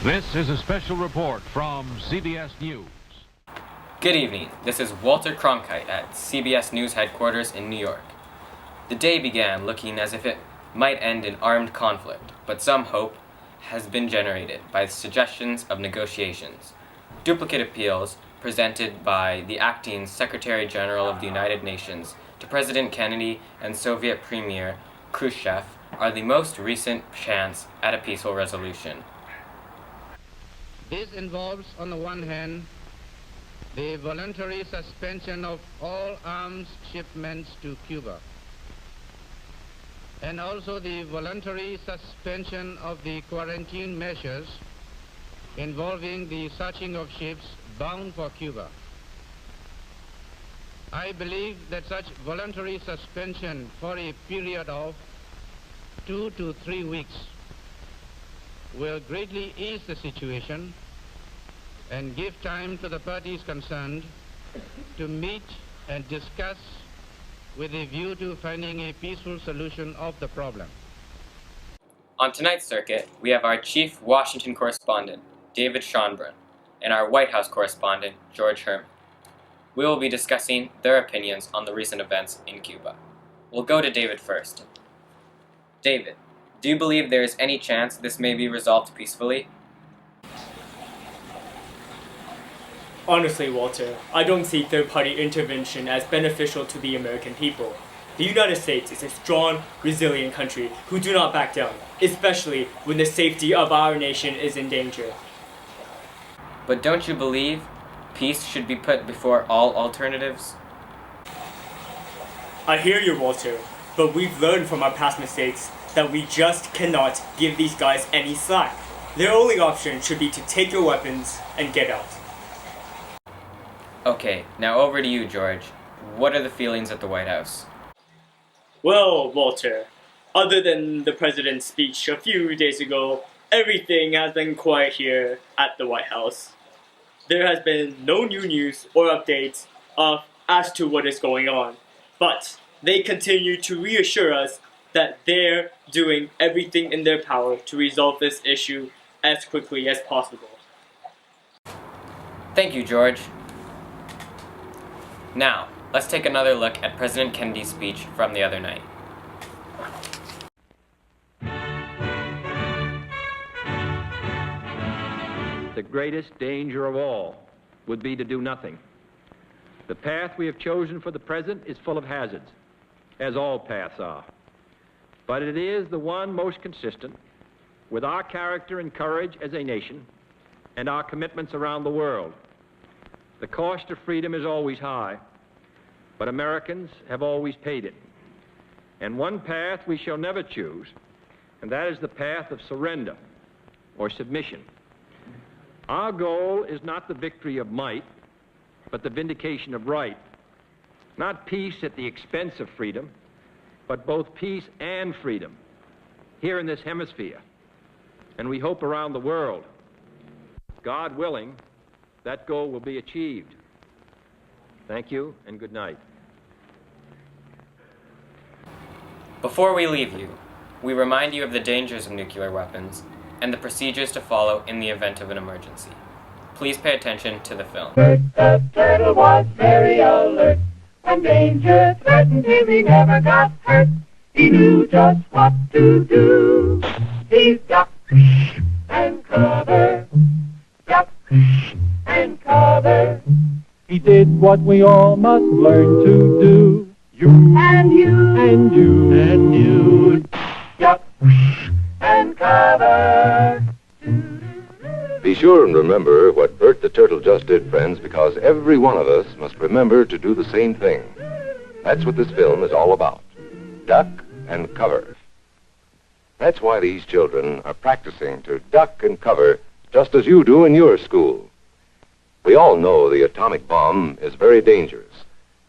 This is a special report from CBS News. Good evening. This is Walter Cronkite at CBS News headquarters in New York. The day began looking as if it might end in armed conflict, but some hope has been generated by the suggestions of negotiations. Duplicate appeals presented by the acting Secretary General of the United Nations to President Kennedy and Soviet Premier Khrushchev are the most recent chance at a peaceful resolution. This involves, on the one hand, the voluntary suspension of all arms shipments to Cuba, and also the voluntary suspension of the quarantine measures involving the searching of ships bound for Cuba. I believe that such voluntary suspension for a period of 2 to 3 weeks will greatly ease the situation and give time to the parties concerned to meet and discuss with a view to finding a peaceful solution of the problem. On tonight's circuit, we have our chief Washington correspondent, David Schonbrun, and our White House correspondent, George Herman. We will be discussing their opinions on the recent events in Cuba. We'll go to David first. David, do you believe there is any chance this may be resolved peacefully? Honestly, Walter, I don't see third-party intervention as beneficial to the American people. The United States is a strong, resilient country who do not back down, especially when the safety of our nation is in danger. But don't you believe peace should be put before all alternatives? I hear you, Walter, but we've learned from our past mistakes that we just cannot give these guys any slack. Their only option should be to take your weapons and get out. Okay, now over to you, George. What are the feelings at the White House? Well, Walter, other than the president's speech a few days ago, everything has been quiet here at the White House. There has been no new news or updates as to what is going on, but they continue to reassure us that they're doing everything in their power to resolve this issue as quickly as possible. Thank you, George. Now, let's take another look at President Kennedy's speech from the other night. The greatest danger of all would be to do nothing. The path we have chosen for the present is full of hazards, as all paths are. But it is the one most consistent with our character and courage as a nation and our commitments around the world. The cost of freedom is always high, but Americans have always paid it. And one path we shall never choose, and that is the path of surrender or submission. Our goal is not the victory of might, but the vindication of right. Not peace at the expense of freedom, but both peace and freedom here in this hemisphere, and we hope around the world. God willing, that goal will be achieved. Thank you and good night. Before we leave you, we remind you of the dangers of nuclear weapons and the procedures to follow in the event of an emergency. Please pay attention to the film. Bert the turtle was very alert. When danger threatened him, he never got hurt. He knew just what to do. He ducked and covered, ducked and covered. He did what we all must learn to do. You and you and you and you, duck and cover. Be sure and remember what Bert the Turtle just did, friends, because every one of us must remember to do the same thing. That's what this film is all about. Duck and cover. That's why these children are practicing to duck and cover just as you do in your school. We all know the atomic bomb is very dangerous.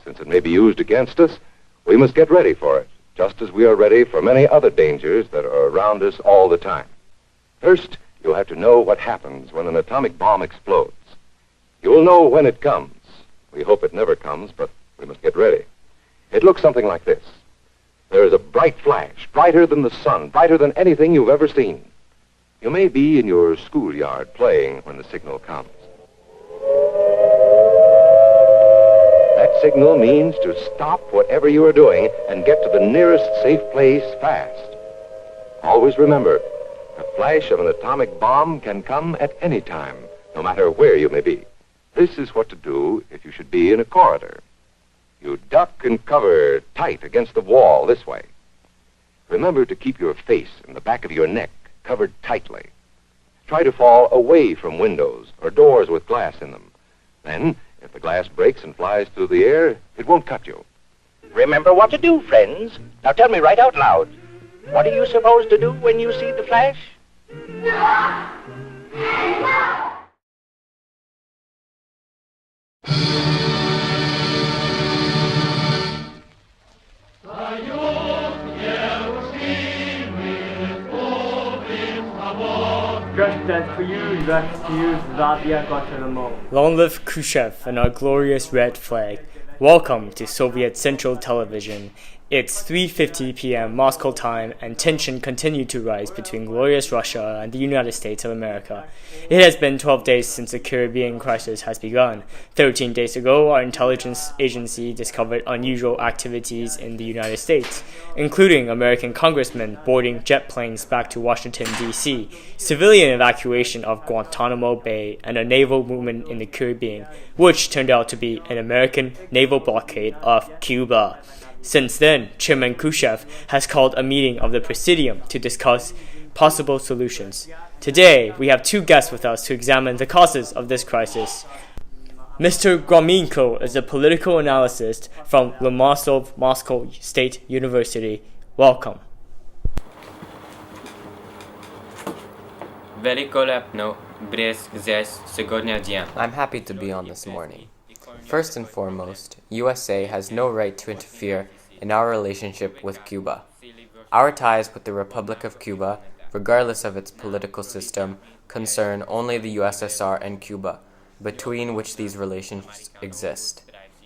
Since it may be used against us, we must get ready for it, just as we are ready for many other dangers that are around us all the time. First, you'll have to know what happens when an atomic bomb explodes. You'll know when it comes. We hope it never comes, but we must get ready. It looks something like this. There is a bright flash, brighter than the sun, brighter than anything you've ever seen. You may be in your schoolyard playing when the signal comes. That signal means to stop whatever you are doing and get to the nearest safe place fast. Always remember, the flash of an atomic bomb can come at any time, no matter where you may be. This is what to do if you should be in a corridor. You duck and cover tight against the wall this way. Remember to keep your face and the back of your neck covered tightly. Try to fall away from windows or doors with glass in them. Then, if the glass breaks and flies through the air, it won't cut you. Remember what to do, friends. Now tell me right out loud. What are you supposed to do when you see the flash? Long live Khrushchev and our glorious red flag. Welcome to Soviet Central Television. It's 3:50 p.m. Moscow time, and tension continued to rise between glorious Russia and the United States of America. It has been 12 days since the Caribbean crisis has begun. 13 days ago, our intelligence agency discovered unusual activities in the United States, including American congressmen boarding jet planes back to Washington, D.C., civilian evacuation of Guantanamo Bay, and a naval movement in the Caribbean, which turned out to be an American naval blockade of Cuba. Since then, Chairman Khrushchev has called a meeting of the Presidium to discuss possible solutions. Today, we have two guests with us to examine the causes of this crisis. Mr. Gramenko is a political analyst from Lomonosov Moscow State University. Welcome. I'm happy to be on this morning. First and foremost, USA has no right to interfere in our relationship with Cuba. Our ties with the Republic of Cuba, regardless of its political system, concern only the USSR and Cuba, between which these relations exist.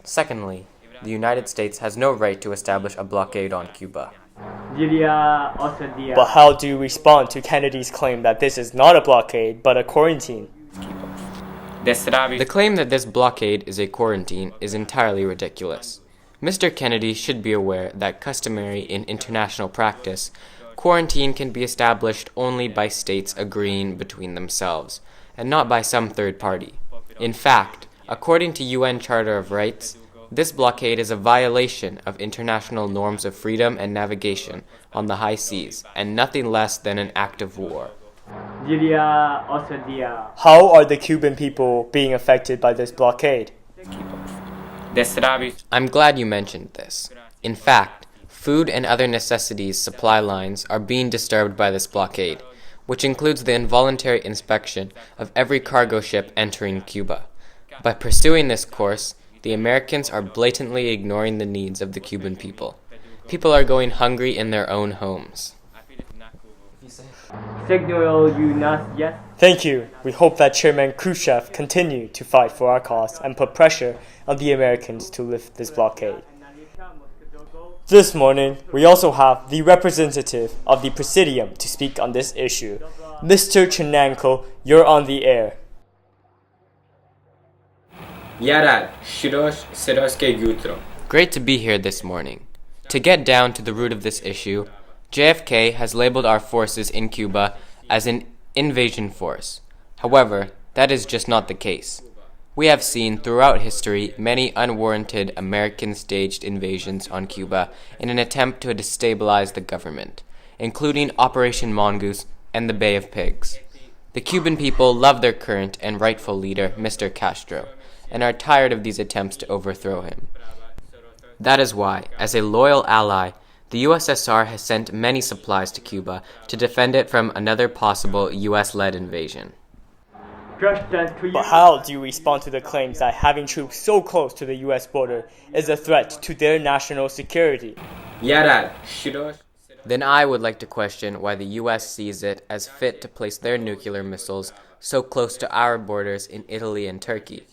Secondly, the United States has no right to establish a blockade on Cuba. But how do you respond to Kennedy's claim that this is not a blockade, but a quarantine? The claim that this blockade is a quarantine is entirely ridiculous. Mr. Kennedy should be aware that customary in international practice, quarantine can be established only by states agreeing between themselves, and not by some third party. In fact, according to UN Charter of Rights, this blockade is a violation of international norms of freedom and navigation on the high seas, and nothing less than an act of war. How are the Cuban people being affected by this blockade? I'm glad you mentioned this. In fact, food and other necessities supply lines are being disturbed by this blockade, which includes the involuntary inspection of every cargo ship entering Cuba. By pursuing this course, the Americans are blatantly ignoring the needs of the Cuban people. People are going hungry in their own homes. Thank you. We hope that Chairman Khrushchev continue to fight for our cause and put pressure on the Americans to lift this blockade. This morning, we also have the representative of the Presidium to speak on this issue. Mr. Chernenko, you're on the air. Great to be here this morning. To get down to the root of this issue, JFK has labeled our forces in Cuba as an invasion force. However, that is just not the case. We have seen throughout history many unwarranted American-staged invasions on Cuba in an attempt to destabilize the government, including Operation Mongoose and the Bay of Pigs. The Cuban people love their current and rightful leader, Mr. Castro, and are tired of these attempts to overthrow him. That is why, as a loyal ally, the USSR has sent many supplies to Cuba to defend it from another possible US-led invasion. But how do you respond to the claims that having troops so close to the US border is a threat to their national security? Then I would like to question why the US sees it as fit to place their nuclear missiles so close to our borders in Italy and Turkey.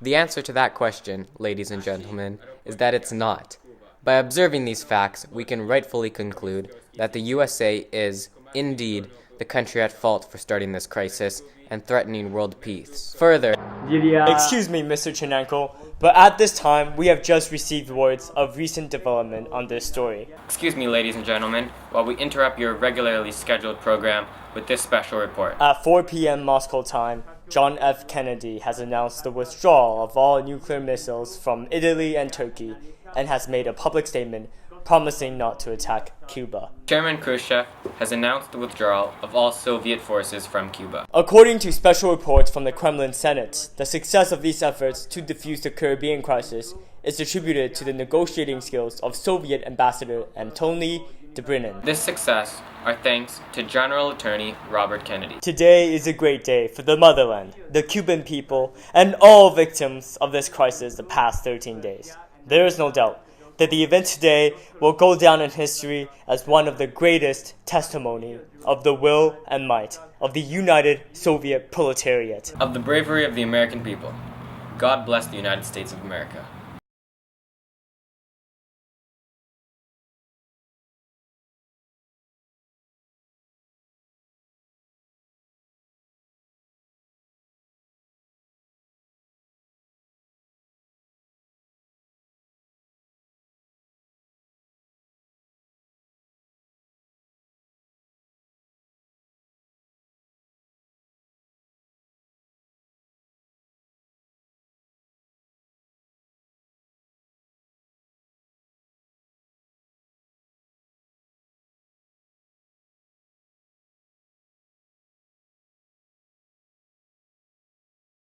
The answer to that question, ladies and gentlemen, is that it's not. By observing these facts, we can rightfully conclude that the USA is, indeed, the country at fault for starting this crisis and threatening world peace. Further, Excuse me, Mr. Chinanko, but at this time, we have just received words of recent development on this story. excuse me, ladies and gentlemen, while we interrupt your regularly scheduled program with this special report. At 4 p.m. Moscow time, John F. Kennedy has announced the withdrawal of all nuclear missiles from Italy and Turkey and has made a public statement promising not to attack Cuba. Chairman Khrushchev has announced the withdrawal of all Soviet forces from Cuba. According to special reports from the Kremlin Senate, the success of these efforts to defuse the Caribbean crisis is attributed to the negotiating skills of Soviet Ambassador Antony Dobrynin. This success are thanks to General Attorney Robert Kennedy. Today is a great day for the motherland, the Cuban people, and all victims of this crisis the past 13 days. There is no doubt that the event today will go down in history as one of the greatest testimony of the will and might of the united Soviet proletariat. Of the bravery of the American people. God bless the United States of America.